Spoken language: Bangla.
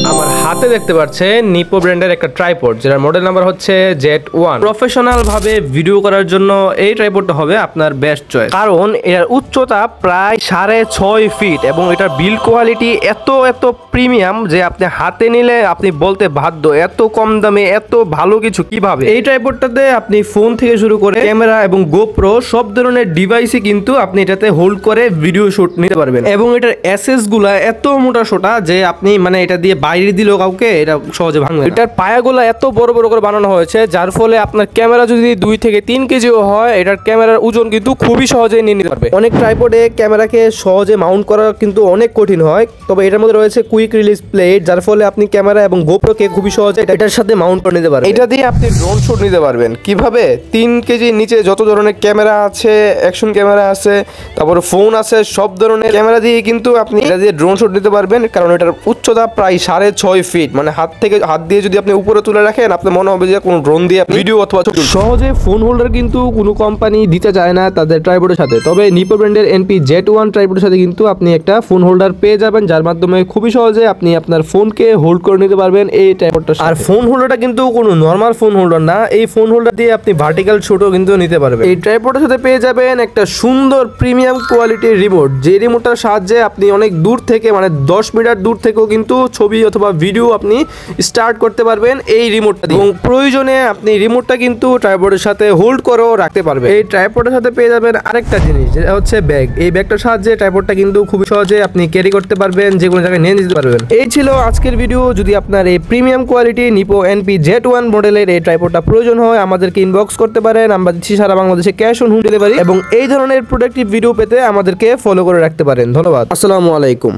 আমার হাতে দেখতে পাচ্ছেন নিপো ব্র্যান্ডের একটা ট্রাইপড, যেটার মডেল নাম্বার হচ্ছে Z1। প্রফেশনাল ভাবে ভিডিও করার জন্য এই ট্রাইপডটা হবে আপনার বেস্ট চয়েস, কারণ এর উচ্চতা প্রায় 6.5 ফিট এবং এটার বিল্ড কোয়ালিটি এত প্রিমিয়াম যে আপনি হাতে নিলে আপনি বলতে বাধ্য এত কম দামে এত ভালো কিছু কিভাবে। এই ট্রাইপডটাতে আপনি ফোন থেকে শুরু করে ক্যামেরা এবং গোপ্রো সব ধরনের ডিভাইসই কিন্তু আপনি এটাতে হোল্ড করে ভিডিও শুট নিতে পারবেন, এবং এটার অ্যাসেস গুলা এত মোটা সোটা যে আপনি মানে এটা দিয়ে বাইরে দিলেও কাউকে এটা সহজে ভাঙবে। এটার পায়াগুলো এত বড় বড় করে বানানো হয়েছে, যার ফলে আপনার ক্যামেরা যদি 2 থেকে 3 কেজিও হয়, এটার ক্যামেরার ওজন কিন্তু খুবই সহজে নিয়ে নিতে পারবে। অনেক ট্রাইপডে ক্যামেরাকে সহজে মাউন্ট করা কিন্তু অনেক কঠিন হয়, তবে এটার মধ্যে রয়েছে কুইক রিলিজ প্লেট, যার ফলে আপনি ক্যামেরা এবং গোপ্রোকে খুবই সহজে এটার সাথে মাউন্ট করে নিতে পারবেন। এটা দিয়ে আপনি ড্রোন শুট নিতে পারবেন। কিভাবে? 3 কেজির নিচে যত ধরনের ক্যামেরা আছে, অ্যাকশন ক্যামেরা আছে, তারপরে ফোন আছে, সব ধরনের ক্যামেরা দিয়ে কিন্তু আপনি এটা দিয়ে ড্রোন শুট নিতে পারবেন, কারণ এটার উচ্চতা প্রায় 6.5 ফিট। মানে হাত দিয়ে যদি আপনি উপরে তুলে রাখেন, আপনার মনে হবে যে কোনো ড্রোন দিয়ে ভিডিও অথবা সহজে ফোন হোল্ডার কিন্তু কোনো কোম্পানি দিতে চায় না তাদের ট্রাইপডের সাথে, তবে নিপো ব্র্যান্ডের NP-Z1 ট্রাইপডের সাথে কিন্তু আপনি একটা ফোন হোল্ডার পেয়ে যাবেন, যার মাধ্যমে খুবই সহজে আপনি আপনার ফোনকে হোল্ড করে নিতে পারবেন এই ট্রাইপডটা। আর ফোন হোল্ডারটা কিন্তু কোনো নরমাল ফোন হোল্ডার না, এই ফোন হোল্ডার দিয়ে আপনি ভার্টিক্যাল শুটও কিন্তু নিতে পারবেন। এই ট্রাইপডের সাথে পেয়ে যাবেন একটা সুন্দর প্রিমিয়াম কোয়ালিটির রিমোট, যে রিমোটটার সাহায্যে আপনি অনেক দূর থেকে মানে 10 মিটার দূর থেকেও কিন্তু ছবি অথবা ভিডিও আপনি স্টার্ট করতে পারবেন এই রিমোটটা দিয়ে, এবং প্রয়োজনে আপনি রিমোটটা কিন্তু ট্রাইপডের সাথে হোল্ড করেও রাখতে পারবেন। এই ট্রাইপডের সাথে পেয়ে যাবেন আরেকটা জিনিস, যেটা হচ্ছে ব্যাগ। এই ব্যাগটার সাহায্যে ট্রাইপডটা কিন্তু খুব সহজে আপনি ক্যারি করতে পারবেন, যে কোনো জায়গায় নিয়ে যেতে পারবেন। এই ছিল আজকের ভিডিও। যদি আপনার এই প্রিমিয়াম কোয়ালিটি নিপো NP-Z1 মডেলের এই ট্রাইপডটা প্রয়োজন হয়, আমাদেরকে ইনবক্স করতে পারেন। আমরা দিচ্ছি সারা বাংলাদেশে ক্যাশ অন হোম ডেলিভারি, এবং এই ধরনের প্রোডাক্টিভ ভিডিও পেতে আমাদেরকে ফলো করে রাখতে পারেন। ধন্যবাদ। আসসালামু আলাইকুম।